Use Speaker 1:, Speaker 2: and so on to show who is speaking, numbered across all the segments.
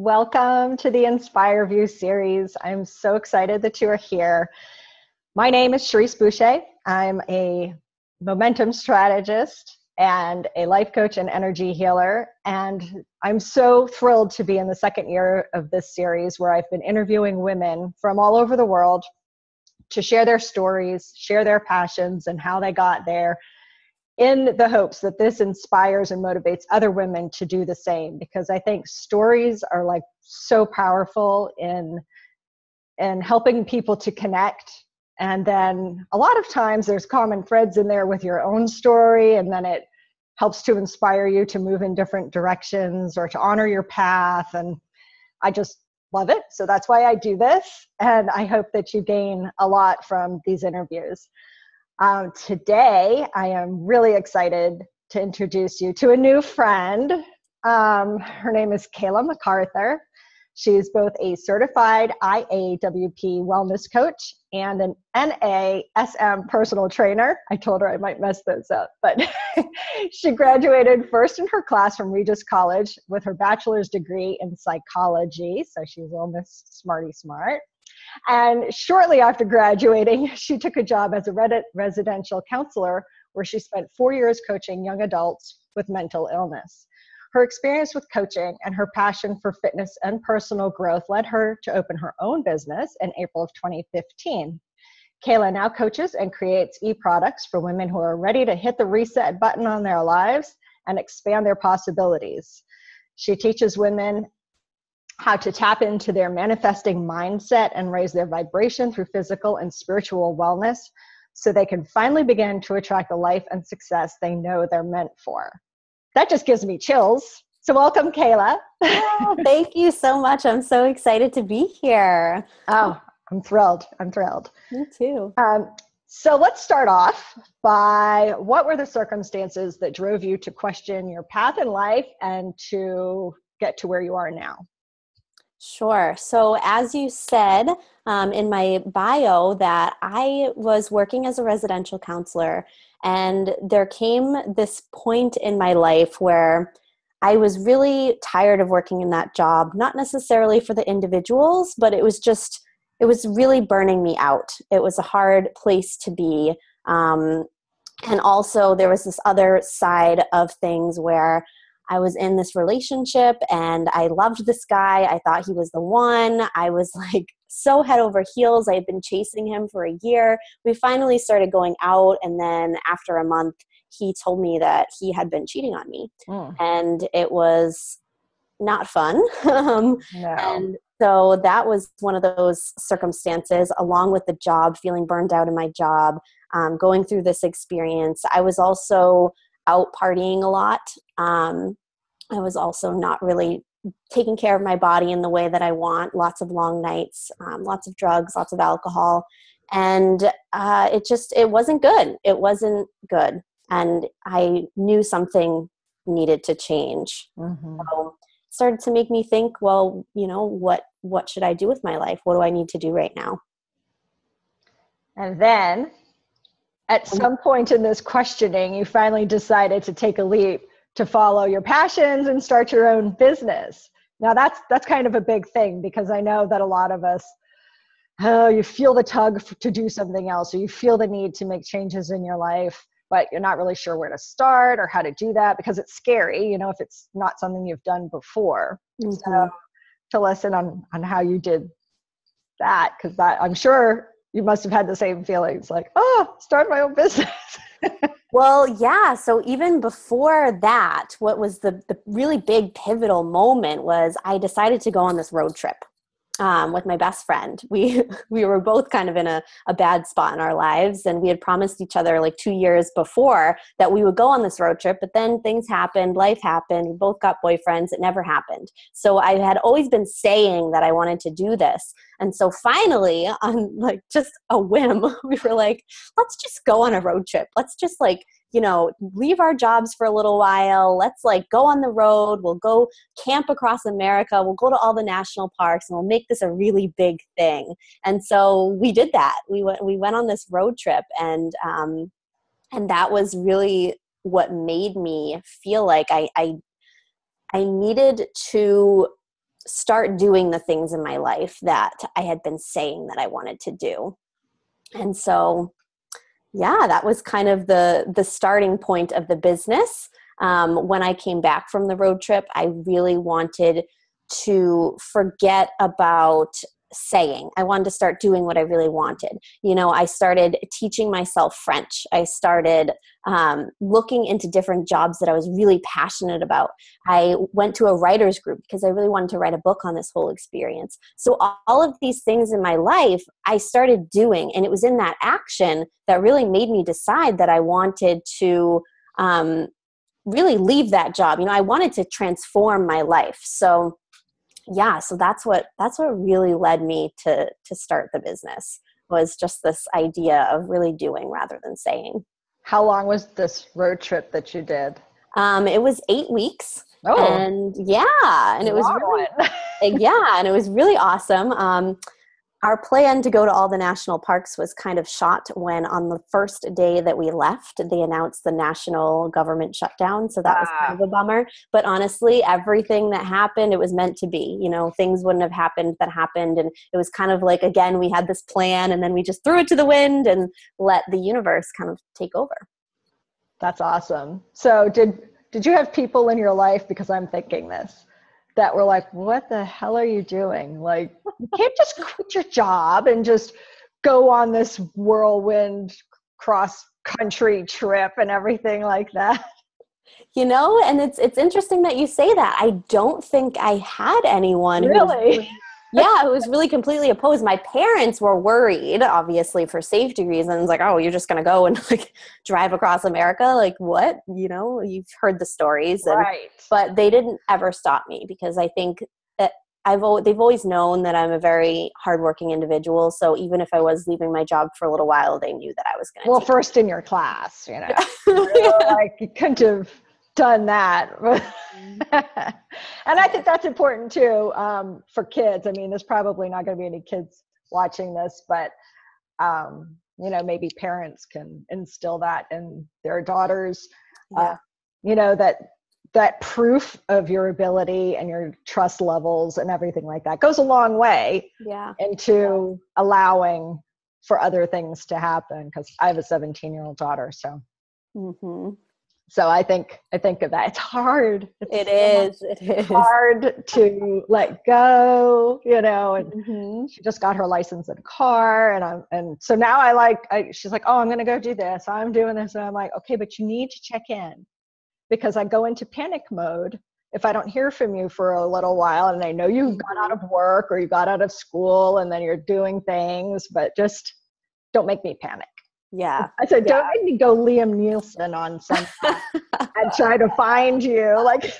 Speaker 1: Welcome to the Inspire View series. I'm so excited that you are here. My name is Cherrise Boucher. I'm a momentum strategist and a life coach and energy healer. And I'm so thrilled to be in the second year of this series where I've been interviewing women from all over the world to share their stories, share their passions and how they got there, in the hopes that this inspires and motivates other women to do the same, because I think stories are like so powerful in helping people to connect. And then a lot of times there's common threads in there with your own story, and then it helps to inspire you to move in different directions or to honor your path. And I just love it. So that's why I do this. And I hope that you gain a lot from these interviews. Today, I am really excited to introduce you to a new friend. Her name is Kayla MacArthur. She's both a certified IAWP wellness coach and an NASM personal trainer. I told her I might mess those up, but she graduated first in her class from Regis College with her bachelor's degree in psychology. So she's almost smarty smart. And shortly after graduating, she took a job as a residential counselor where she spent 4 years coaching young adults with mental illness. Her experience with coaching and her passion for fitness and personal growth led her to open her own business in April of 2015. Kayla now coaches and creates e-products for women who are ready to hit the reset button on their lives and expand their possibilities. She teaches women how to tap into their manifesting mindset and raise their vibration through physical and spiritual wellness so they can finally begin to attract the life and success they know they're meant for. That just gives me chills. So welcome, Kayla.
Speaker 2: Oh, thank you so much. I'm so excited to be here.
Speaker 1: Oh, I'm thrilled.
Speaker 2: Me too.
Speaker 1: So let's start off by, what were the circumstances that drove you to question your path in life and to get to where you are now?
Speaker 2: Sure. So as you said in my bio, that I was working as a residential counselor, and there came this point in my life where I was really tired of working in that job, not necessarily for the individuals, but it was really burning me out. It was a hard place to be. And also there was this other side of things where I was in this relationship and I loved this guy. I thought he was the one. I was like so head over heels. I had been chasing him for a year. We finally started going out, and then after a month, he told me that he had been cheating on me. And it was not fun.
Speaker 1: No.
Speaker 2: And so that was one of those circumstances, along with the job, feeling burned out in my job, going through this experience. I was also out partying a lot. I was also not really taking care of my body in the way that I want. Lots of long nights, lots of drugs, lots of alcohol. And it wasn't good. It wasn't good. And I knew something needed to change.
Speaker 1: Mm-hmm.
Speaker 2: So it started to make me think, well, what should I do with my life? What do I need to do right now?
Speaker 1: And then at some point in this questioning, you finally decided to take a leap to follow your passions and start your own business. Now that's kind of a big thing, because I know that a lot of us, you feel the tug to do something else, or you feel the need to make changes in your life, but you're not really sure where to start or how to do that because it's scary, if it's not something you've done before.
Speaker 2: Mm-hmm.
Speaker 1: So to listen on how you did that, because I'm sure you must have had the same feelings, like, start my own business.
Speaker 2: Well, yeah. So even before that, what was the really big pivotal moment was I decided to go on this road trip with my best friend. We were both kind of in a bad spot in our lives, and we had promised each other like 2 years before that we would go on this road trip, but then things happened, life happened, we both got boyfriends, it never happened. So I had always been saying that I wanted to do this. And so finally, on like just a whim, we were like, let's just go on a road trip. Let's just leave our jobs for a little while. Let's go on the road. We'll go camp across America. We'll go to all the national parks, and we'll make this a really big thing. And so we did that. We went on this road trip, and that was really what made me feel like I needed to start doing the things in my life that I had been saying that I wanted to do. And so, yeah, that was kind of the starting point of the business. When I came back from the road trip, I really wanted to forget about saying. I wanted to start doing what I really wanted. I started teaching myself French. I started looking into different jobs that I was really passionate about. I went to a writer's group because I really wanted to write a book on this whole experience. So all of these things in my life, I started doing, and it was in that action that really made me decide that I wanted to really leave that job. I wanted to transform my life. So yeah, so that's what really led me to start the business, was just this idea of really doing rather than saying.
Speaker 1: How long was this road trip that you did?
Speaker 2: It was 8 weeks.
Speaker 1: Oh,
Speaker 2: and it was really, and it was really awesome. Our plan to go to all the national parks was kind of shot when on the first day that we left, they announced the national government shutdown. So that was kind of a bummer. But honestly, everything that happened, it was meant to be. Things wouldn't have happened that happened. And it was kind of like, again, we had this plan and then we just threw it to the wind and let the universe kind of take over.
Speaker 1: That's awesome. So did you have people in your life, because I'm thinking this, that were like, what the hell are you doing? Like, you can't just quit your job and just go on this whirlwind cross-country trip and everything like that.
Speaker 2: And it's interesting that you say that. I don't think I had anyone
Speaker 1: Really?
Speaker 2: who was really completely opposed. My parents were worried, obviously, for safety reasons. Like, oh, you're just going to go and like drive across America? Like, what? You've heard the stories.
Speaker 1: Right.
Speaker 2: But they didn't ever stop me, because I think that they've always known that I'm a very hardworking individual. So even if I was leaving my job for a little while, they knew that I was going to.
Speaker 1: Well, first in your class, like you couldn't have done that. And I think that's important too, for kids. I mean, there's probably not going to be any kids watching this, but maybe parents can instill that in their daughters. That proof of your ability and your trust levels and everything like that goes a long way into allowing for other things to happen. Because I have a 17-year-old daughter, so. Mm-hmm. So I think of that. It's hard. It is hard to let go, and she just got her license in a car, and so now she's like, oh, I'm going to go do this. I'm doing this. And I'm like, okay, but you need to check in, because I go into panic mode if I don't hear from you for a little while, and I know you got out of work or you got out of school and then you're doing things, but just don't make me panic.
Speaker 2: Yeah.
Speaker 1: I said, don't make me go Liam Neeson on something and try to find you. Like,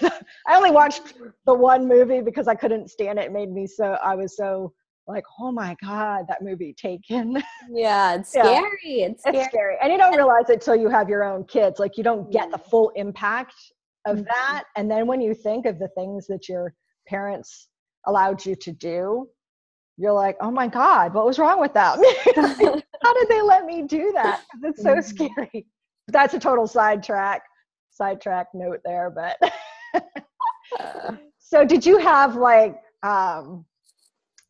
Speaker 1: I only watched the one movie because I couldn't stand it. It made me I was so like, oh my God, that movie Taken.
Speaker 2: Yeah, it's scary. It's
Speaker 1: scary. And you don't realize it till you have your own kids. Like, you don't get the full impact of that. And then when you think of the things that your parents allowed you to do, you're like, oh my God, what was wrong with them? How did they let me do that? It's so scary. That's a total sidetrack note there. But so did you have well,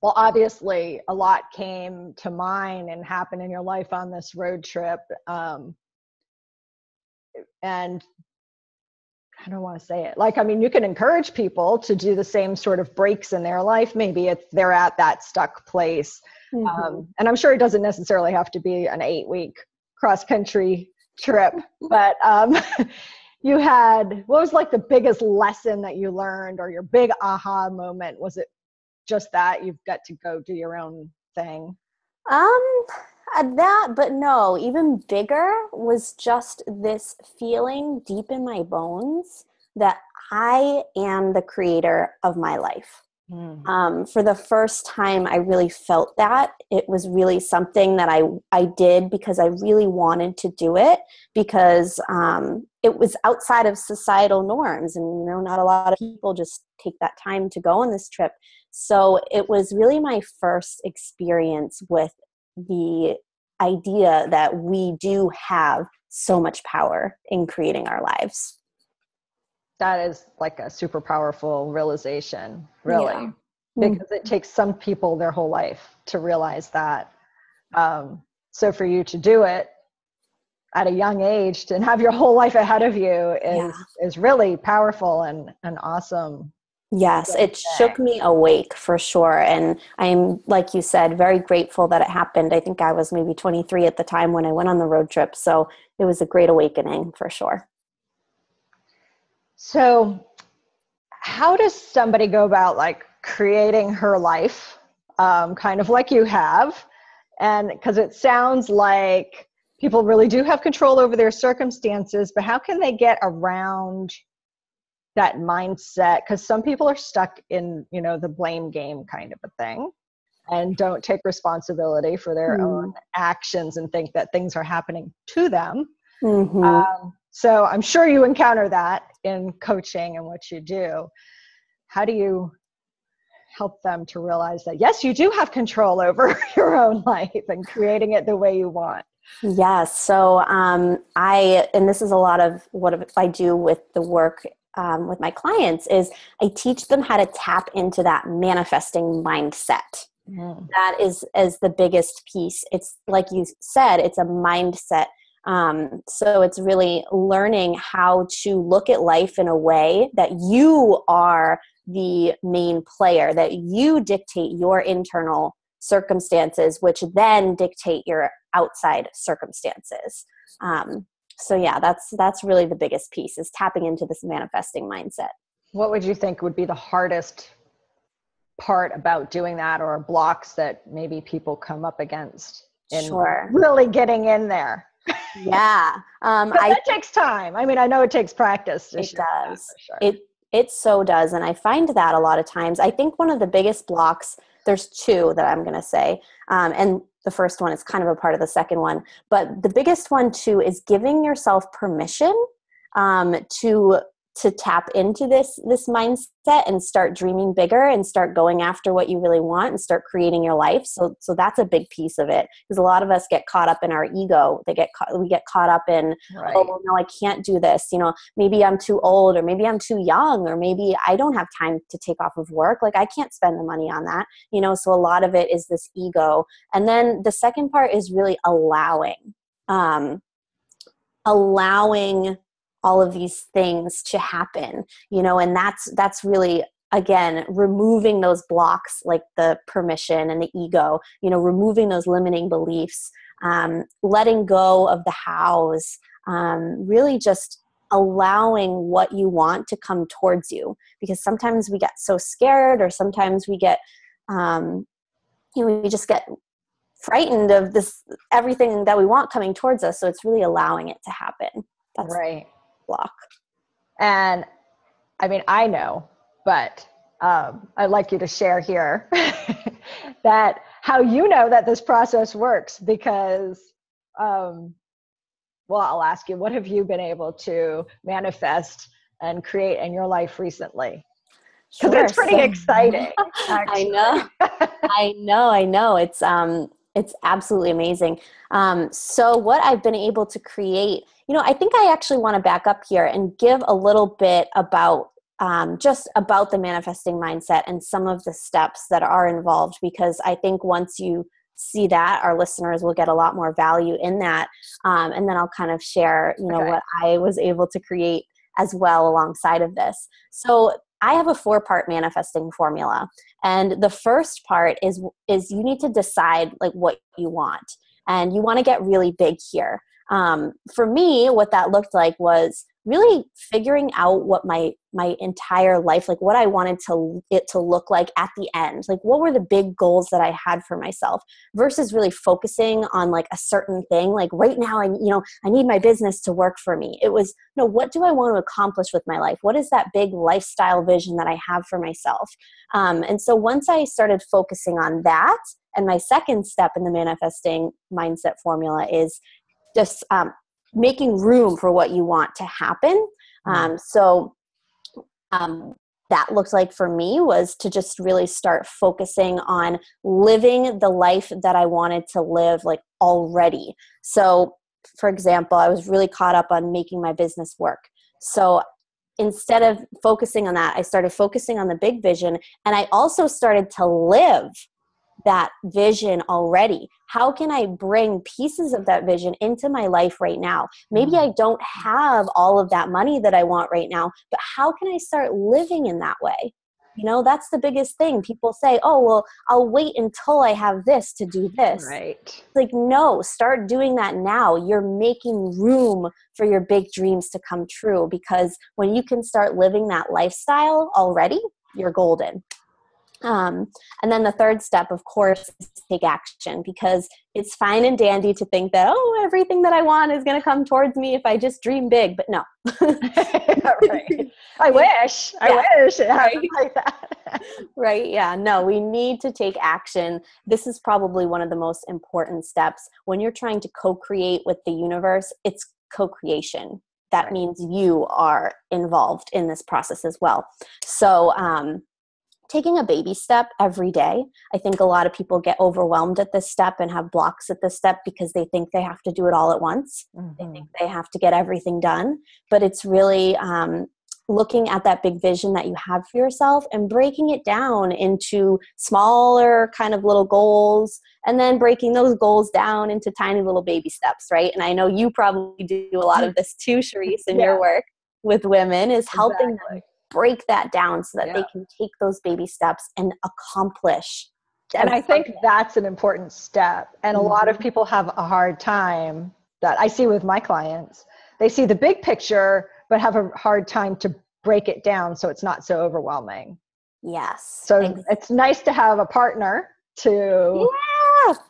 Speaker 1: obviously a lot came to mind and happened in your life on this road trip. And I don't want to say it. Like, I mean, you can encourage people to do the same sort of breaks in their life. Maybe if they're at that stuck place. And I'm sure it doesn't necessarily have to be an 8-week cross-country trip, but you had, what was like the biggest lesson that you learned, or your big aha moment? Was it just that you've got to go do your own thing?
Speaker 2: That, but no, even bigger was just this feeling deep in my bones that I am the creator of my life. For the first time, I really felt that. It was really something that I did because I really wanted to do it, because it was outside of societal norms, and not a lot of people just take that time to go on this trip. So it was really my first experience with the idea that we do have so much power in creating our lives.
Speaker 1: That is like a super powerful realization, really. because it takes some people their whole life to realize that. So for you to do it at a young age and have your whole life ahead of you is really powerful and awesome.
Speaker 2: Yes, it shook me awake for sure. And I'm, like you said, very grateful that it happened. I think I was maybe 23 at the time when I went on the road trip. So it was a great awakening for sure.
Speaker 1: So how does somebody go about like creating her life, kind of like you have? And because it sounds like people really do have control over their circumstances, but how can they get around that mindset? Because some people are stuck in, the blame game kind of a thing and don't take responsibility for their own actions and think that things are happening to them. So I'm sure you encounter that in coaching and what you do. How do you help them to realize that, yes, you do have control over your own life and creating it the way you want?
Speaker 2: Yes. So and this is a lot of what I do with the work with my clients is I teach them how to tap into that manifesting mindset. That is the biggest piece. It's like you said, it's a mindset. So it's really learning how to look at life in a way that you are the main player, that you dictate your internal circumstances, which then dictate your outside circumstances. So yeah, that's really the biggest piece, is tapping into this manifesting mindset.
Speaker 1: What would you think would be the hardest part about doing that, or blocks that maybe people come up against in really getting in there?
Speaker 2: Yeah.
Speaker 1: That takes time. I mean, I know it takes practice.
Speaker 2: It does. Sure. It so does. And I find that a lot of times, I think one of the biggest blocks, there's two that I'm going to say. And the first one is kind of a part of the second one. But the biggest one too is giving yourself permission to tap into this mindset and start dreaming bigger and start going after what you really want and start creating your life. So that's a big piece of it, because a lot of us get caught up in our ego. We get caught up in, oh, well, no, I can't do this. Maybe I'm too old, or maybe I'm too young, or maybe I don't have time to take off of work. Like, I can't spend the money on that. So a lot of it is this ego. And then the second part is really allowing all of these things to happen, and that's really, again, removing those blocks, like the permission and the ego, removing those limiting beliefs, letting go of the hows, really just allowing what you want to come towards you, because sometimes we get so scared, or sometimes we get, we just get frightened of this, everything that we want coming towards us. So it's really allowing it to happen. That's right. Block.
Speaker 1: And I mean, I know, but I'd like you to share here that how you know that this process works, because, well, I'll ask you, what have you been able to manifest and create in your life recently? Because it's pretty exciting.
Speaker 2: I know. It's absolutely amazing. So what I've been able to create, I think I actually want to back up here and give a little bit about just about the manifesting mindset and some of the steps that are involved, because I think once you see that, our listeners will get a lot more value in that. And then I'll kind of share, what I was able to create as well alongside of this. So I have a 4-part manifesting formula. And the first part is you need to decide like what you want. And you want to get really big here. For me, what that looked like was really figuring out what my entire life, like what I wanted it to look like at the end. Like, what were the big goals that I had for myself, versus really focusing on like a certain thing. Like right now, I need my business to work for me. It was, what do I want to accomplish with my life? What is that big lifestyle vision that I have for myself? And so once I started focusing on that, and my second step in the manifesting mindset formula is just making room for what you want to happen. So that looked like for me was to just really start focusing on living the life that I wanted to live like already. So for example, I was really caught up on making my business work. So instead of focusing on that, I started focusing on the big vision. And I also started to live that vision already. How can I bring pieces of that vision into my life right now? Maybe I don't have all of that money that I want right now, but how can I start living in that way? You know, that's the biggest thing. People say, oh, well, I'll wait until I have this to do this.
Speaker 1: Right.
Speaker 2: It's like, no, start doing that now. You're making room for your big dreams to come true, because when you can start living that lifestyle already, you're golden. And then the third step, of course, is to take action, because it's fine and dandy to think that, oh, everything that I want is going to come towards me if I just dream big, but no.
Speaker 1: Right. I wish it happened like that.
Speaker 2: Right. Yeah. No, we need to take action. This is probably one of the most important steps when you're trying to co-create with the universe. It's co-creation. That means you are involved in this process as well. So, taking a baby step every day. I think a lot of people get overwhelmed at this step and have blocks at this step because they think they have to do it all at once. They think they have to get everything done. But it's really looking at that big vision that you have for yourself and breaking it down into smaller kind of little goals, and then breaking those goals down into tiny little baby steps, right? And I know you probably do a lot of this too, Cherrise, in your work with women, is helping them break that down so that they can take those baby steps and accomplish.
Speaker 1: And I think that's an important step. And a lot of people have a hard time, that I see with my clients. They see the big picture, but have a hard time to break it down so it's not so overwhelming.
Speaker 2: Yes.
Speaker 1: So it's nice to have a partner to do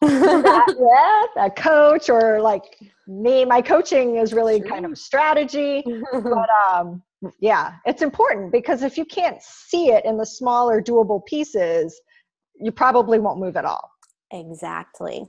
Speaker 1: that with, a coach, or like me. My coaching is really kind of a strategy, but it's important, because if you can't see it in the smaller doable pieces, you probably won't move at all.
Speaker 2: Exactly.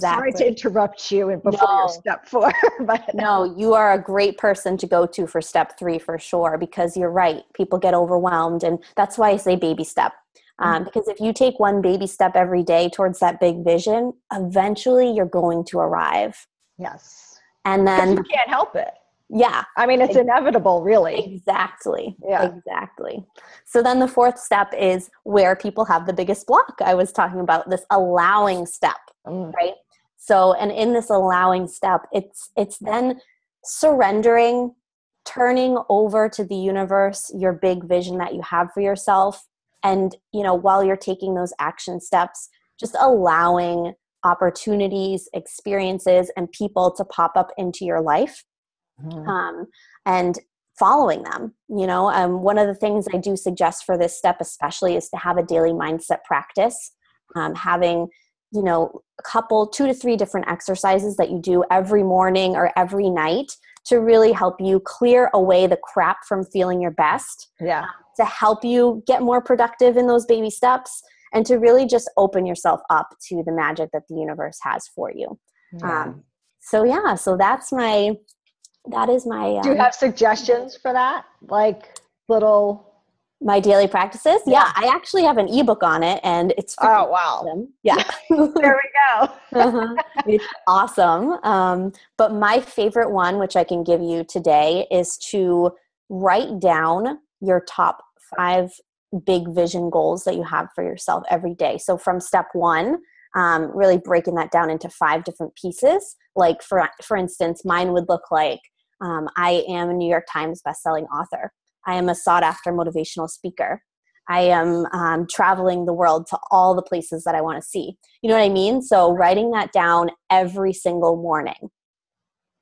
Speaker 1: Sorry to interrupt you before your step 4. But
Speaker 2: no, you are a great person to go to for step 3 for sure, because you're right. People get overwhelmed, and that's why I say baby step. Because if you take one baby step every day towards that big vision, eventually you're going to arrive.
Speaker 1: Yes.
Speaker 2: And then
Speaker 1: you can't help it.
Speaker 2: Yeah.
Speaker 1: I mean, it's inevitable, really.
Speaker 2: Exactly.
Speaker 1: Yeah.
Speaker 2: Exactly. So then the fourth step is where people have the biggest block. I was talking about this allowing step, right? So, and in this allowing step, it's then surrendering, turning over to the universe your big vision that you have for yourself. And, you know, while you're taking those action steps, just allowing opportunities, experiences, and people to pop up into your life. And following them, you know, one of the things I do suggest for this step especially is to have a daily mindset practice, having, you know, a couple, 2 to 3 different exercises that you do every morning or every night to really help you clear away the crap from feeling your best, to help you get more productive in those baby steps, and to really just open yourself up to the magic that the universe has for you. So that is my...
Speaker 1: do you have suggestions for that? Like
Speaker 2: my daily practices? Yeah, I actually have an ebook on it, and it's awesome. Yeah.
Speaker 1: There we go.
Speaker 2: It's awesome. But my favorite one, which I can give you today, is to write down your top 5 big vision goals that you have for yourself every day. So from step 1, really breaking that down into 5 different pieces. Like for instance, mine would look like, I am a New York Times bestselling author. I am a sought after motivational speaker. I am traveling the world to all the places that I want to see. You know what I mean? So writing that down every single morning.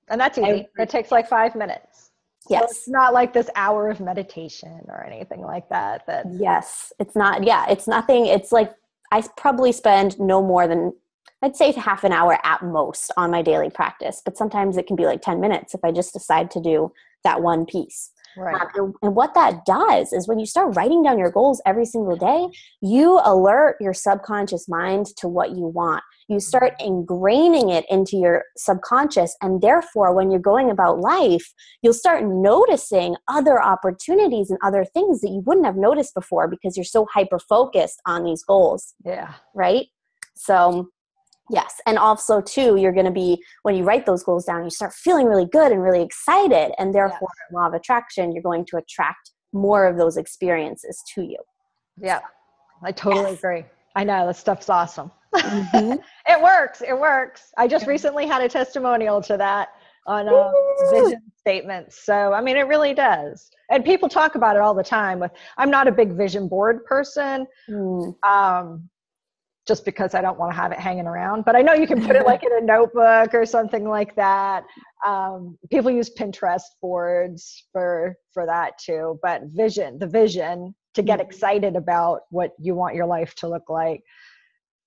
Speaker 1: And that's easy. It takes like 5 minutes.
Speaker 2: Yes.
Speaker 1: So it's not like this hour of meditation or anything like that.
Speaker 2: Yes. It's not. Yeah. It's nothing. It's like I probably spend no more than, I'd say, half an hour at most on my daily practice. But sometimes it can be like 10 minutes if I just decide to do that one piece.
Speaker 1: Right.
Speaker 2: And what that does is when you start writing down your goals every single day, you alert your subconscious mind to what you want. You start ingraining it into your subconscious. And therefore, when you're going about life, you'll start noticing other opportunities and other things that you wouldn't have noticed before because you're so hyper-focused on these goals.
Speaker 1: Yeah.
Speaker 2: Right? So Yes. And also too, you're going to be, when you write those goals down, you start feeling really good and really excited. And therefore, law of attraction, you're going to attract more of those experiences to you.
Speaker 1: Yeah, I totally agree. I know, this stuff's awesome.
Speaker 2: Mm-hmm.
Speaker 1: It works. It works. I just recently had a testimonial to that on vision statements. So, I mean, it really does. And people talk about it all the time. I'm not a big vision board person, just because I don't want to have it hanging around. But I know you can put it like in a notebook or something like that. People use Pinterest boards for that too. But the vision to get excited about what you want your life to look like,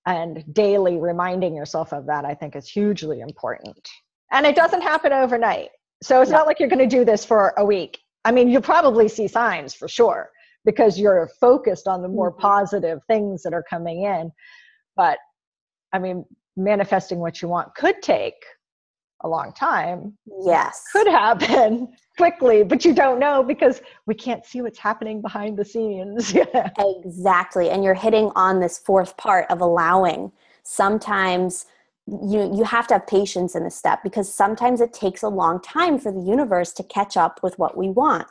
Speaker 1: and daily reminding yourself of that, I think is hugely important. And it doesn't happen overnight. So it's not like you're going to do this for a week. I mean, you'll probably see signs for sure because you're focused on the more positive things that are coming in. But I mean, manifesting what you want could take a long time.
Speaker 2: Yes.
Speaker 1: Could happen quickly, but you don't know because we can't see what's happening behind the scenes.
Speaker 2: Exactly. And you're hitting on this fourth part of allowing. Sometimes you have to have patience in this step because sometimes it takes a long time for the universe to catch up with what we want.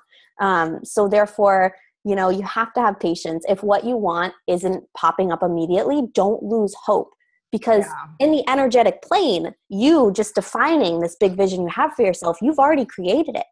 Speaker 2: So therefore, you have to have patience. If what you want isn't popping up immediately, don't lose hope. Because in the energetic plane, you just defining this big vision you have for yourself, you've already created it.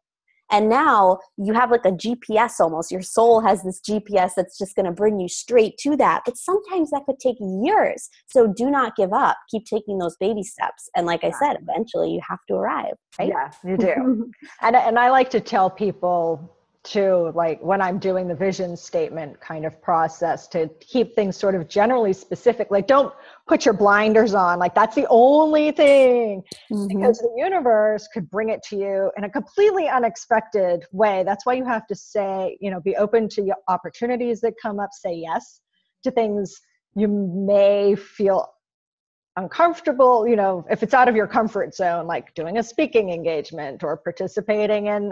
Speaker 2: And now you have like a GPS almost. Your soul has this GPS that's just going to bring you straight to that. But sometimes that could take years. So do not give up. Keep taking those baby steps. And like I said, eventually you have to arrive, right?
Speaker 1: Yeah, you do. And I like to tell people too, like when I'm doing the vision statement kind of process, to keep things sort of generally specific. Like don't put your blinders on, like that's the only thing, because the universe could bring it to you in a completely unexpected way. That's why you have to say, be open to opportunities that come up, say yes to things you may feel uncomfortable, if it's out of your comfort zone, like doing a speaking engagement or participating in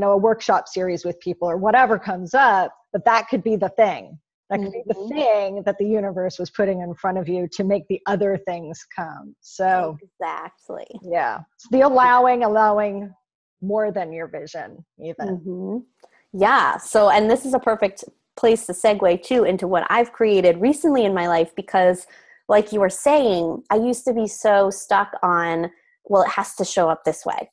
Speaker 1: a workshop series with people or whatever comes up, but that could be the thing. That could be the thing that the universe was putting in front of you to make the other things come. So
Speaker 2: exactly.
Speaker 1: Yeah. It's the allowing more than your vision even.
Speaker 2: Yeah. So, and this is a perfect place to segue too into what I've created recently in my life, because like you were saying, I used to be so stuck on, well, it has to show up this way.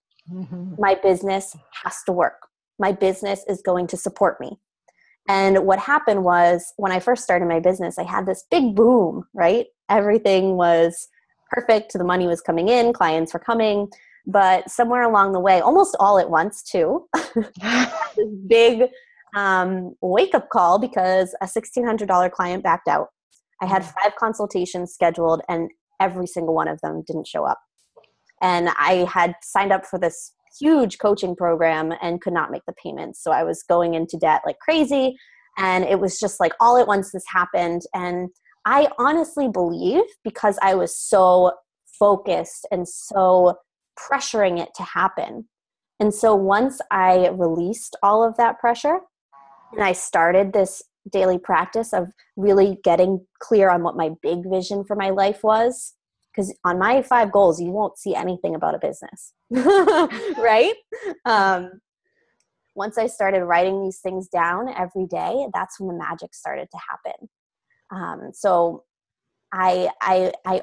Speaker 2: My business has to work. My business is going to support me. And what happened was when I first started my business, I had this big boom, right? Everything was perfect. The money was coming in, clients were coming, but somewhere along the way, almost all at once too, this big wake-up call because a $1,600 client backed out. I had 5 consultations scheduled and every single one of them didn't show up. And I had signed up for this huge coaching program and could not make the payments. So I was going into debt like crazy. And it was just like all at once this happened. And I honestly believe because I was so focused and so pressuring it to happen. And so once I released all of that pressure and I started this daily practice of really getting clear on what my big vision for my life was, because on my 5 goals, you won't see anything about a business, right? Once I started writing these things down every day, that's when the magic started to happen. So I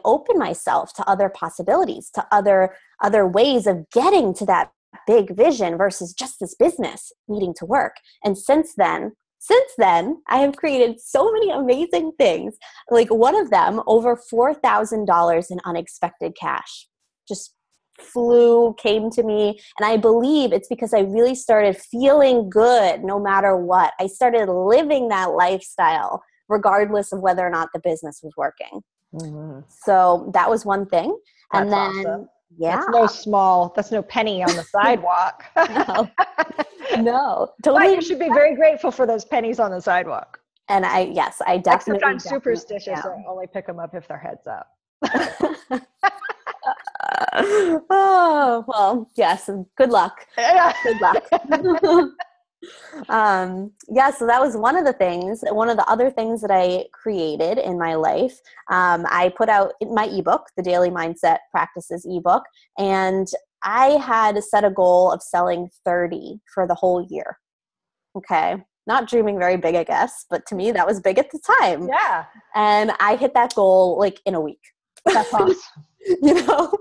Speaker 2: open myself to other possibilities, to other ways of getting to that big vision versus just this business needing to work. And since then, I have created so many amazing things. Like one of them, over $4,000 in unexpected cash just came to me. And I believe it's because I really started feeling good no matter what. I started living that lifestyle regardless of whether or not the business was working. So that was one thing. And
Speaker 1: That's
Speaker 2: then,
Speaker 1: awesome.
Speaker 2: yeah.
Speaker 1: That's no penny on the sidewalk.
Speaker 2: No, totally.
Speaker 1: But you should be very grateful for those pennies on the sidewalk.
Speaker 2: And I definitely.
Speaker 1: Except I'm superstitious. I only pick them up if they're heads up.
Speaker 2: Oh, well, yes. Good luck.
Speaker 1: Yeah.
Speaker 2: Good luck. Yeah, so that was one of the things. One of the other things that I created in my life, I put out my ebook, the Daily Mindset Practices ebook, and I had set a goal of selling 30 for the whole year. Okay. Not dreaming very big, I guess, but to me that was big at the time.
Speaker 1: Yeah.
Speaker 2: And I hit that goal like in a week.
Speaker 1: That's awesome.
Speaker 2: You know?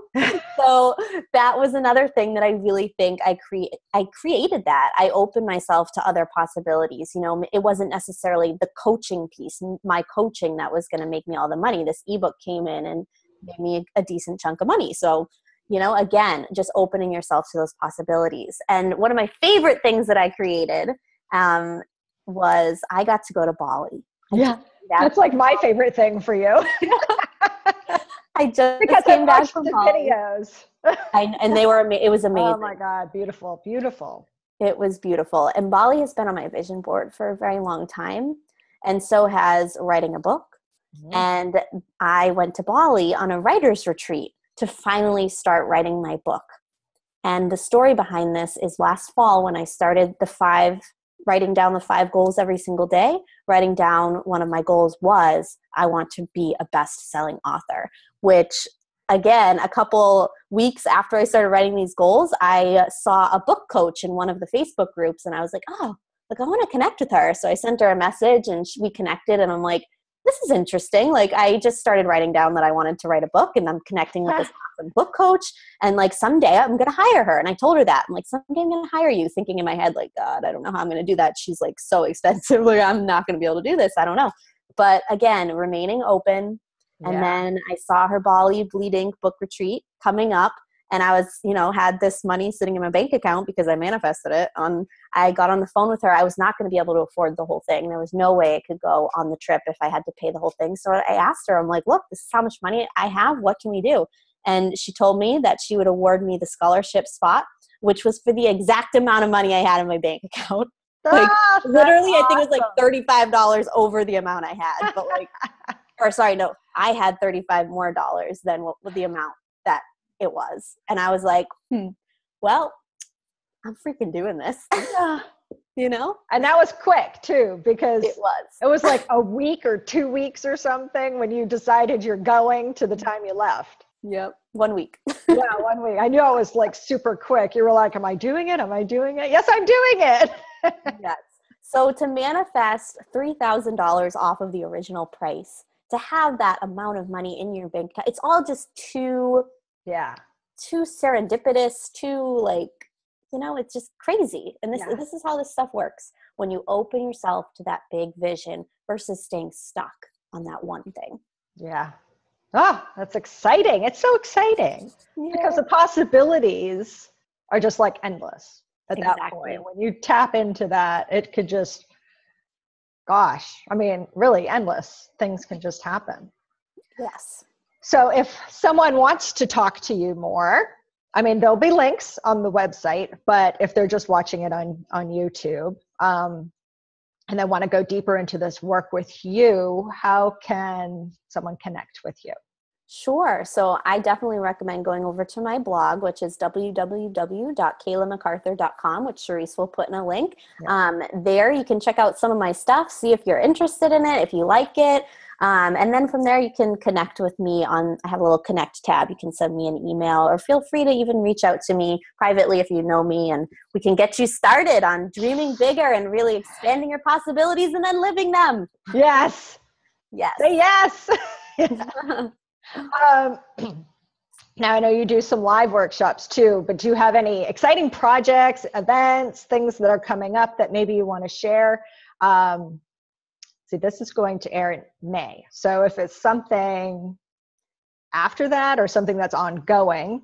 Speaker 2: So that was another thing that I really think I created that. I opened myself to other possibilities. You know, it wasn't necessarily the coaching piece, my coaching that was going to make me all the money. This ebook came in and gave me a decent chunk of money. So, you know, again, just opening yourself to those possibilities. And one of my favorite things that I created was I got to go to Bali.
Speaker 1: Yeah. That's like my favorite thing for you.
Speaker 2: I just
Speaker 1: because
Speaker 2: came
Speaker 1: I
Speaker 2: back
Speaker 1: watched
Speaker 2: from
Speaker 1: the
Speaker 2: Bali.
Speaker 1: videos.
Speaker 2: And they were, it was amazing.
Speaker 1: Oh my God. Beautiful. Beautiful.
Speaker 2: It was beautiful. And Bali has been on my vision board for a very long time. And so has writing a book. Mm-hmm. And I went to Bali on a writer's retreat to finally start writing my book. And the story behind this is last fall when I started writing down the 5 goals every single day, writing down one of my goals was I want to be a best-selling author, which again, a couple weeks after I started writing these goals, I saw a book coach in one of the Facebook groups and I was like, oh, like I want to connect with her. So I sent her a message and we connected and I'm like, this is interesting. Like I just started writing down that I wanted to write a book and I'm connecting with this awesome book coach. And like someday I'm going to hire her. And I told her that. I'm like, someday I'm going to hire you, thinking in my head, like, God, I don't know how I'm going to do that. She's like so expensive. Like I'm not going to be able to do this. I don't know. But again, remaining open. And then I saw her Bali Bleed Ink book retreat coming up. And I was, you know, had this money sitting in my bank account because I manifested it. I got on the phone with her. I was not going to be able to afford the whole thing. There was no way I could go on the trip if I had to pay the whole thing. So I asked her, I'm like, look, this is how much money I have. What can we do? And she told me that she would award me the scholarship spot, which was for the exact amount of money I had in my bank account. Like literally, awesome. I think it was like $35 over the amount I had. But like, or sorry, no, I had $35 more than what the amount that it was. And I was like, well, I'm freaking doing this. You know? And
Speaker 1: that was quick too, because
Speaker 2: it
Speaker 1: was like a week or 2 weeks or something when you decided you're going to the time you left.
Speaker 2: Yep. 1 week.
Speaker 1: Yeah, 1 week. I knew it was like super quick. You were like, am I doing it? Am I doing it? Yes, I'm doing it.
Speaker 2: Yes. So to manifest $3,000 off of the original price, to have that amount of money in your bank account, it's all just too serendipitous, too like, you know, it's just crazy. And this is how this stuff works. When you open yourself to that big vision versus staying stuck on that one thing.
Speaker 1: Yeah. Oh, that's exciting. It's so exciting because the possibilities are just like endless at that point. When you tap into that, it could just, really endless things can just happen.
Speaker 2: Yes.
Speaker 1: So if someone wants to talk to you more, there'll be links on the website, but if they're just watching it on YouTube, and they want to go deeper into this work with you, how can someone connect with you?
Speaker 2: Sure. So I definitely recommend going over to my blog, which is www.KaylaMacArthur.com, which Cherrise will put in a link. Yeah. There you can check out some of my stuff, see if you're interested in it, if you like it. And then from there you can connect with me I have a little connect tab. You can send me an email or feel free to even reach out to me privately if you know me, and we can get you started on dreaming bigger and really expanding your possibilities and then living them.
Speaker 1: Yes.
Speaker 2: Yes.
Speaker 1: Say yes. Now I know you do some live workshops too, but do you have any exciting projects, events, things that are coming up that maybe you want to share? See, this is going to air in May. So if it's something after that or something that's ongoing,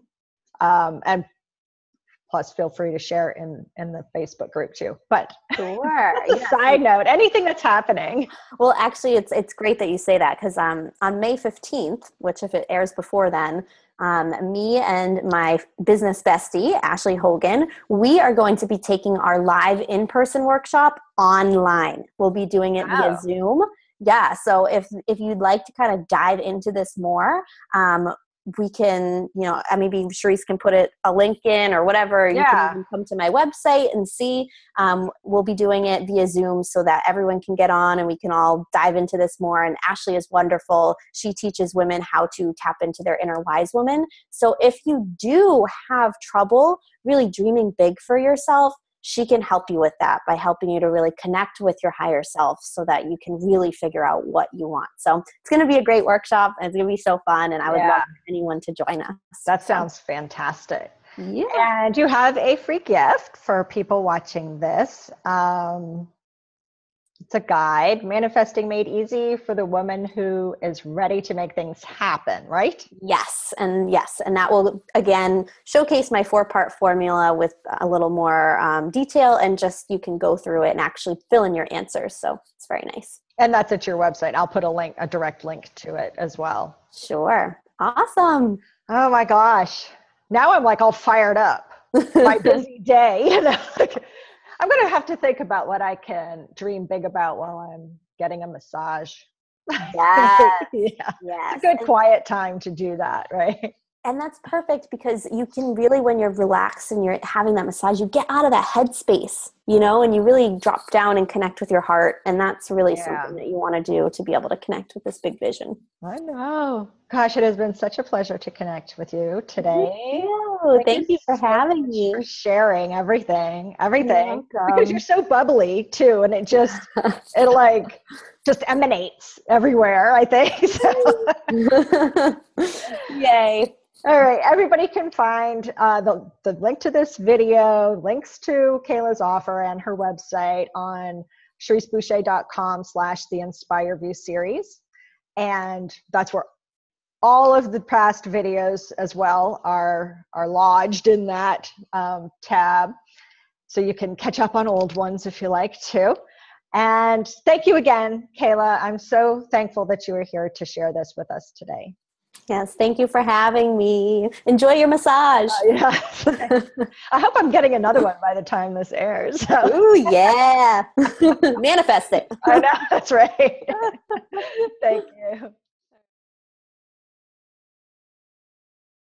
Speaker 1: and plus feel free to share in the Facebook group too. But
Speaker 2: sure.
Speaker 1: That's a side note, anything that's happening.
Speaker 2: Well, actually, it's great that you say that, because on May 15th, which if it airs before then, me and my business bestie, Ashley Hogan, we are going to be taking our live in-person workshop online. We'll be doing it via Zoom. Yeah. So if you'd like to kind of dive into this more, we can, maybe Cherrise can put a link in or whatever. You can even come to my website and see. We'll be doing it via Zoom so that everyone can get on and we can all dive into this more. And Ashley is wonderful. She teaches women how to tap into their inner wise woman. So if you do have trouble really dreaming big for yourself, she can help you with that by helping you to really connect with your higher self so that you can really figure out what you want. So it's going to be a great workshop. And it's going to be so fun. And I would love anyone to join us.
Speaker 1: That sounds fantastic.
Speaker 2: Yeah.
Speaker 1: And you have a free gift for people watching this. It's a guide, Manifesting Made Easy for the Woman Who is Ready to Make Things Happen, right?
Speaker 2: Yes. And that will, again, showcase my 4-part formula with a little more detail, and just you can go through it and actually fill in your answers. So it's very nice.
Speaker 1: And that's at your website. I'll put a direct link to it as well.
Speaker 2: Sure. Awesome.
Speaker 1: Oh my gosh. Now I'm like all fired up. My busy day, I'm going to have to think about what I can dream big about while I'm getting a massage.
Speaker 2: Yes.
Speaker 1: It's a good quiet time to do that, right?
Speaker 2: And that's perfect because you can really, when you're relaxed and you're having that massage, you get out of that headspace, and you really drop down and connect with your heart. And that's really something that you want to do to be able to connect with this big vision.
Speaker 1: I know. Gosh, it has been such a pleasure to connect with you today.
Speaker 2: Thank you for having me.
Speaker 1: For sharing everything, because you're so bubbly too. And it just emanates everywhere, I think. So.
Speaker 2: Yay.
Speaker 1: All right. Everybody can find the link to this video, links to Kayla's offer and her website on CherriseBoucher.com/the Inspire View series. And that's where all of the past videos as well are lodged in that tab. So you can catch up on old ones if you like to. And thank you again, Kayla. I'm so thankful that you were here to share this with us today.
Speaker 2: Yes, thank you for having me. Enjoy your massage.
Speaker 1: I hope I'm getting another one by the time this airs.
Speaker 2: Ooh, yeah. Manifest it.
Speaker 1: I know, that's right.